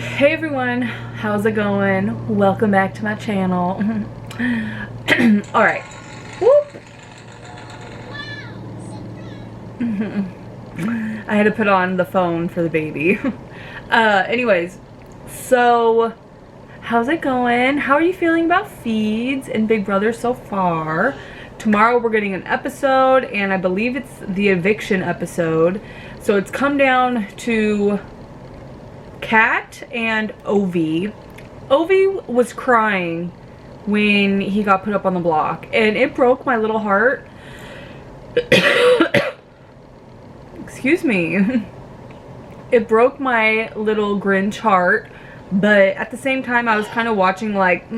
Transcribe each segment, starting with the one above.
Hey everyone, how's it going? Welcome back to my channel. Alright. I had to put on the phone for the baby. Anyways, so how's it going? How are you feeling about feeds and Big Brother so far? Tomorrow we're getting an episode, and I believe it's the eviction episode. So it's come down to Kat and Ovi. Ovi was crying when he got put up on the block, and it broke my little heart. Excuse me. It broke my little Grinch heart, but at the same time I was kind of watching like,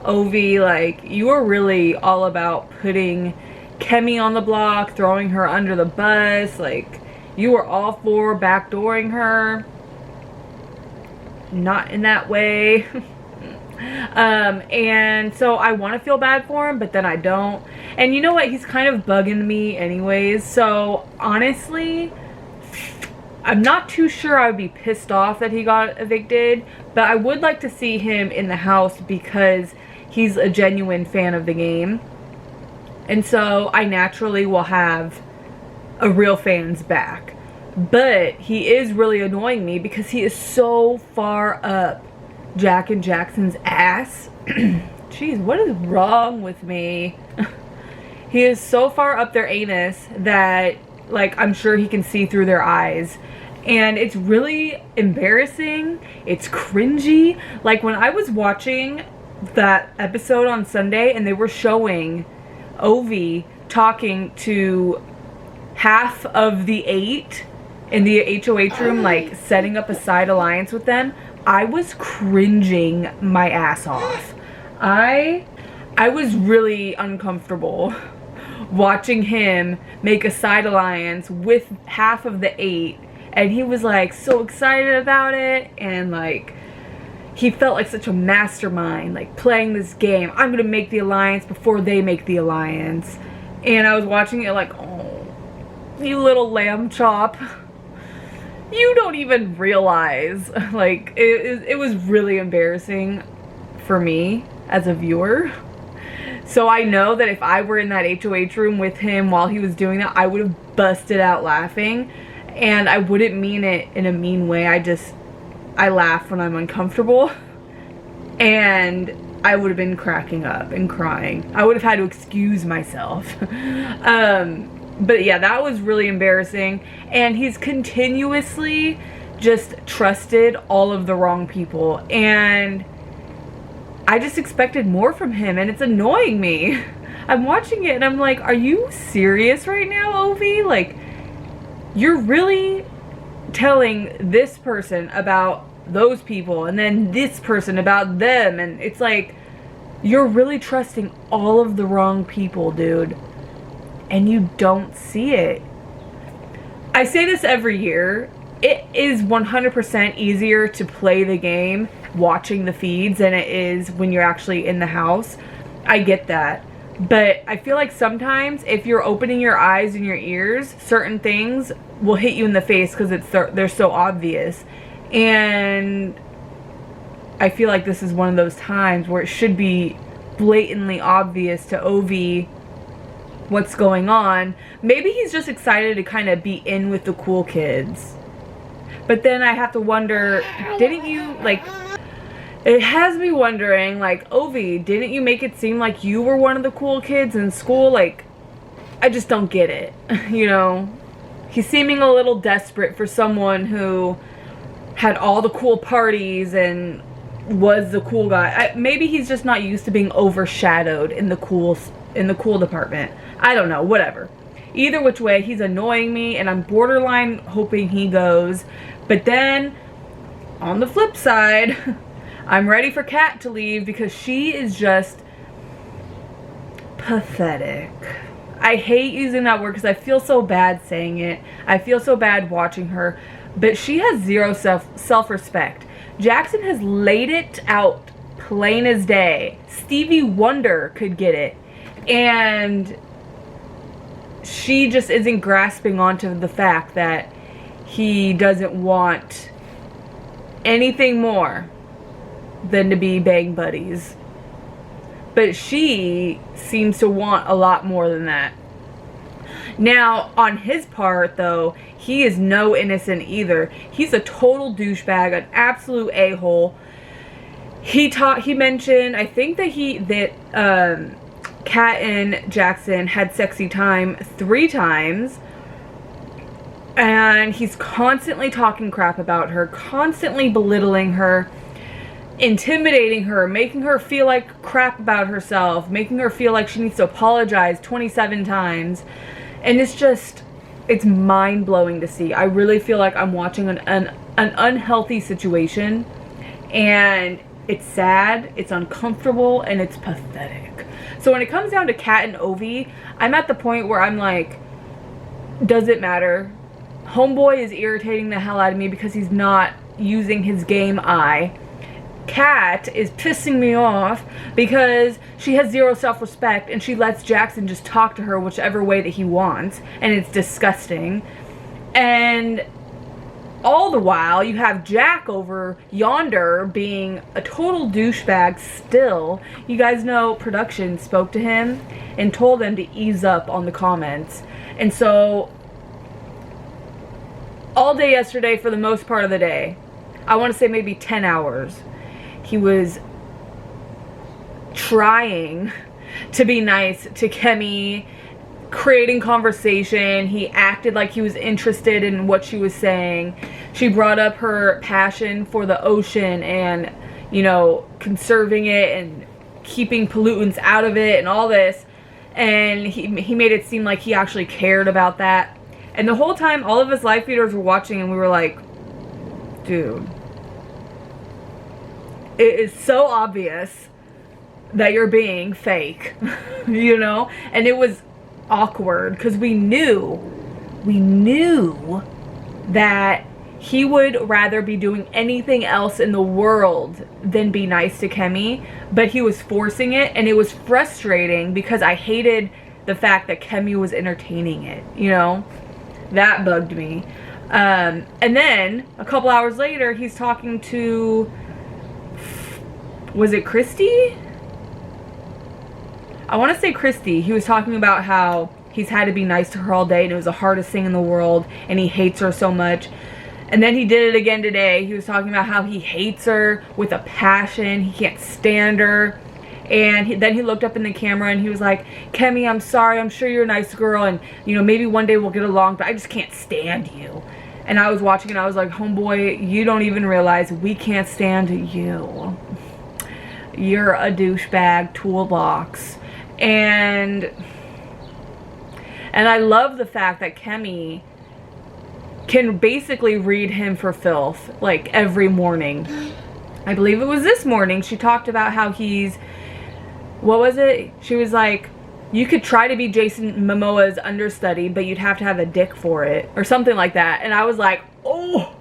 Ovi, like, you are really all about putting Kemi on the block, throwing her under the bus, like, you were all for backdooring her. Not in that way. And so I want to feel bad for him, but then I don't. And you know what? He's kind of bugging me anyways. So honestly, I'm not too sure I would be pissed off that he got evicted, but I would like to see him in the house because he's a genuine fan of the game. And so I naturally will have a real fan's back. But he is really annoying me because he is so far up Jack and Jackson's ass. Jeez, what is wrong with me? He is so far up their anus that, like, I'm sure he can see through their eyes. And it's really embarrassing. It's cringy. Like, when I was watching that episode on Sunday and they were showing Ovi talking to half of the 8 in the HOH room, like setting up a side alliance with them, I was cringing my ass off. I was really uncomfortable watching him make a side alliance with half of the 8, and he was like so excited about it, and like he felt like such a mastermind, like playing this game. I'm gonna make the alliance before they make the alliance. And I was watching it like, oh, you little lamb chop. You don't even realize. Like, it was really embarrassing for me as a viewer. So I know that if I were in that HOH room with him while he was doing that, I would have busted out laughing. And I wouldn't mean it in a mean way. I laugh when I'm uncomfortable. And I would have been cracking up and crying. I would have had to excuse myself. But yeah, that was really embarrassing. And he's continuously just trusted all of the wrong people. And I just expected more from him, and it's annoying me. I'm watching it and I'm like, are you serious right now, Ovi? Like, you're really telling this person about those people and then this person about them, and it's like, you're really trusting all of the wrong people, dude. And you don't see it. I say this every year. It is 100% easier to play the game watching the feeds than it is when you're actually in the house. I get that. But I feel like sometimes if you're opening your eyes and your ears, certain things will hit you in the face because they're so obvious. And I feel like this is one of those times where it should be blatantly obvious to Ovi what's going on. Maybe he's just excited to kind of be in with the cool kids. But then I have to wonder, didn't you, like, it has me wondering, like, Ovi, didn't you make it seem like you were one of the cool kids in school? Like, I just don't get it. You know, he's seeming a little desperate for someone who had all the cool parties and was the cool guy. Maybe he's just not used to being overshadowed in the cool department. I don't know, whatever. Either which way, he's annoying me, and I'm borderline hoping he goes. But then, on the flip side, I'm ready for Kat to leave because she is just pathetic. I hate using that word because I feel so bad saying it. I feel so bad watching her. But she has zero self-respect. Jackson has laid it out plain as day. Stevie Wonder could get it. And she just isn't grasping onto the fact that he doesn't want anything more than to be bang buddies. But she seems to want a lot more than that. Now, on his part, though, he is no innocent either. He's a total douchebag, an absolute a-hole. He mentioned, I think that Kat and Jackson had sexy time 3 times. And he's constantly talking crap about her, constantly belittling her, intimidating her, making her feel like crap about herself, making her feel like she needs to apologize 27 times. And it's mind-blowing to see. I really feel like I'm watching an unhealthy situation, and it's sad, it's uncomfortable, and it's pathetic. So when it comes down to Kat and Ovi, I'm at the point where I'm like, does it matter? Homeboy is irritating the hell out of me because he's not using his game eye. Kat is pissing me off because she has 0 self-respect and she lets Jackson just talk to her whichever way that he wants, and it's disgusting. And all the while you have Jack over yonder being a total douchebag still. You guys know production spoke to him and told him to ease up on the comments. And so all day yesterday, for the most part of the day, I want to say maybe 10 hours, he was trying to be nice to Kemi, creating conversation. He acted like he was interested in what she was saying. She brought up her passion for the ocean and, you know, conserving it and keeping pollutants out of it and all this. And he made it seem like he actually cared about that. And the whole time, all of us live feeders were watching and we were like, dude, it is so obvious that you're being fake, you know? And it was awkward because we knew that he would rather be doing anything else in the world than be nice to Kemi, but he was forcing it, and it was frustrating because I hated the fact that Kemi was entertaining it, you know? That bugged me. And then a couple hours later, he's talking to, was it Christy? I want to say Christy. He was talking about how he's had to be nice to her all day and it was the hardest thing in the world and he hates her so much. And then he did it again today. He was talking about how he hates her with a passion. He can't stand her. And then he looked up in the camera and he was like, Kemi, I'm sorry. I'm sure you're a nice girl and, you know, maybe one day we'll get along, but I just can't stand you. And I was watching and I was like, homeboy, you don't even realize we can't stand you. You're a douchebag toolbox. And I love the fact that Kemi can basically read him for filth, like, every morning. I believe it was this morning. She talked about how he's, what was it? She was like, you could try to be Jason Momoa's understudy, but you'd have to have a dick for it, or something like that. And I was like, oh.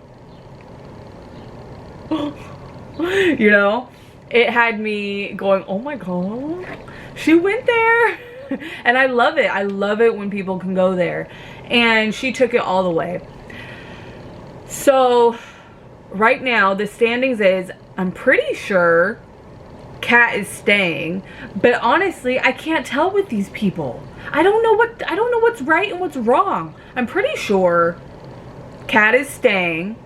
You know? It had me going, oh my god, she went there. And I love it. I love it when people can go there. And she took it all the way. So right now the standings is, I'm pretty sure Kat is staying, but honestly I can't tell with these people. I don't know what's right and what's wrong. I'm pretty sure Kat is staying,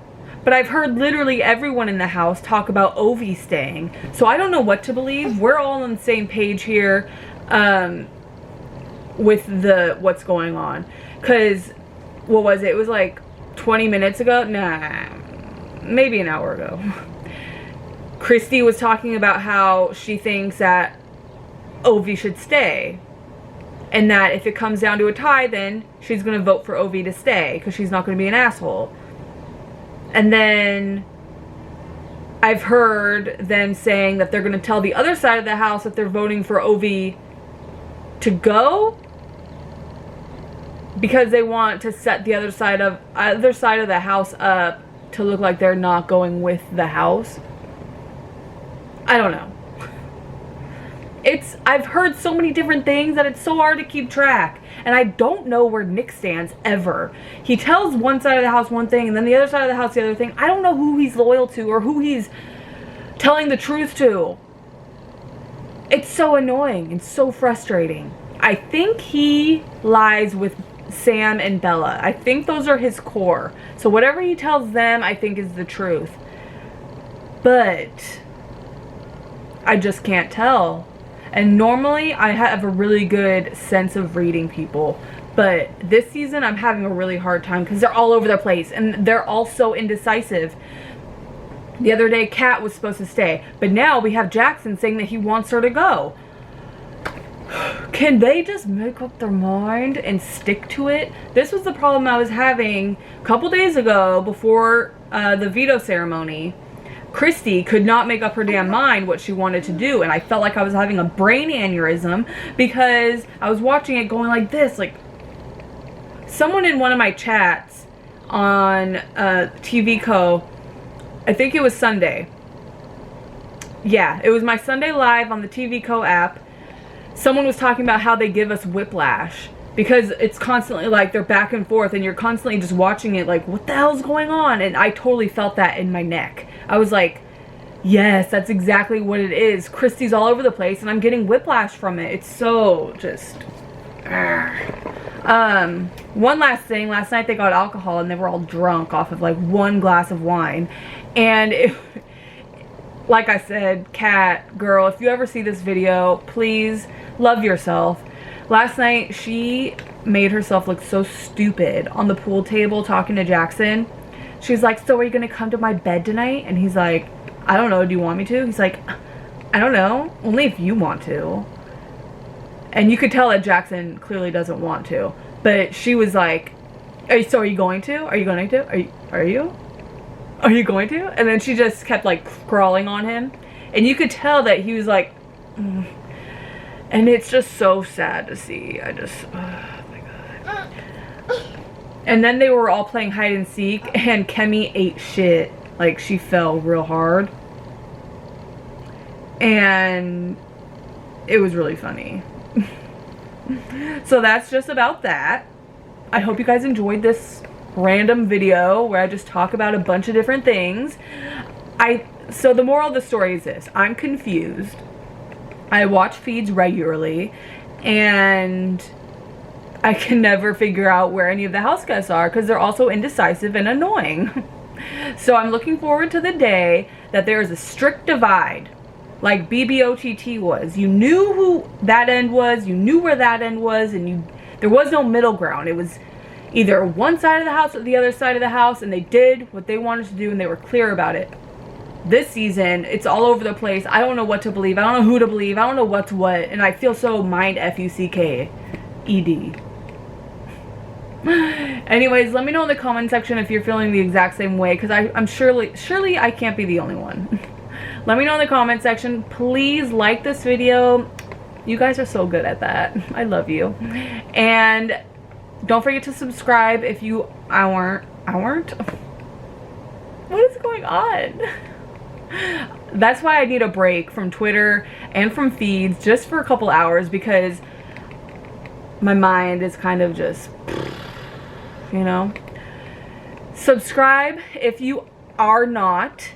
but I've heard literally everyone in the house talk about Ovi staying. So I don't know what to believe. We're all on the same page here with what's going on. Cause what was it? It was like 20 minutes ago? Nah, maybe an hour ago. Christy was talking about how she thinks that Ovi should stay. And that if it comes down to a tie, then she's going to vote for Ovi to stay because she's not going to be an asshole. And then I've heard them saying that they're going to tell the other side of the house that they're voting for Ovi to go because they want to set the other side of the house up to look like they're not going with the house. I don't know. I've heard so many different things that it's so hard to keep track. And I don't know where Nick stands ever. He tells one side of the house one thing and then the other side of the house the other thing. I don't know who he's loyal to or who he's telling the truth to. It's so annoying and so frustrating. I think he lies with Sam and Bella. I think those are his core. So whatever he tells them, I think is the truth. But I just can't tell. And normally I have a really good sense of reading people, but this season I'm having a really hard time because they're all over the place and they're all so indecisive. The other day Kat was supposed to stay, but now we have Jackson saying that he wants her to go. Can they just make up their mind and stick to it? This was the problem I was having a couple days ago before the veto ceremony. Christy could not make up her damn mind what she wanted to do, and I felt like I was having a brain aneurysm because I was watching it going like this. Like, someone in one of my chats on TVCO, I think it was Sunday. Yeah, it was my Sunday Live on the TVCO app. Someone was talking about how they give us whiplash because it's constantly like they're back and forth and you're constantly just watching it like, what the hell's going on? And I totally felt that in my neck. I was like, yes, that's exactly what it is. Christy's all over the place and I'm getting whiplash from it. It's so just... One last thing. Last night they got alcohol and they were all drunk off of like one glass of wine. And it, like I said, Kat, girl, if you ever see this video, please love yourself. Last night she made herself look so stupid on the pool table talking to Jackson. She's like, so are you gonna come to my bed tonight? And he's like, I don't know, do you want me to? He's like, I don't know, only if you want to. And you could tell that Jackson clearly doesn't want to. But she was like, so are you going to? Are you going to? Are you going to? And then she just kept like crawling on him. And you could tell that he was like, and it's just so sad to see. I just, oh my God. And then they were all playing hide and seek and Kemi ate shit. Like, she fell real hard. And it was really funny. So that's just about that. I hope you guys enjoyed this random video where I just talk about a bunch of different things. So the moral of the story is this. I'm confused. I watch feeds regularly and I can never figure out where any of the house guests are because they're also indecisive and annoying. So I'm looking forward to the day that there is a strict divide like BBOTT was. You knew who that end was, you knew where that end was, and there was no middle ground. It was either one side of the house or the other side of the house, and they did what they wanted to do and they were clear about it. This season, it's all over the place. I don't know what to believe. I don't know who to believe. I don't know what's what, and I feel so mind FUCKED. Anyways, let me know in the comment section if you're feeling the exact same way, because I'm surely I can't be the only one. Let me know in the comment section. Please like this video. You guys are so good at that. I love you. And don't forget to subscribe if you aren't. What is going on? That's why I need a break from Twitter and from feeds just for a couple hours, because my mind is kind of just, you know. Subscribe if you are not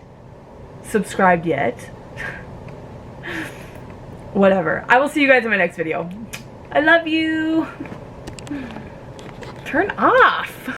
subscribed yet. Whatever. I will see you guys in my next video. I love you. Turn off.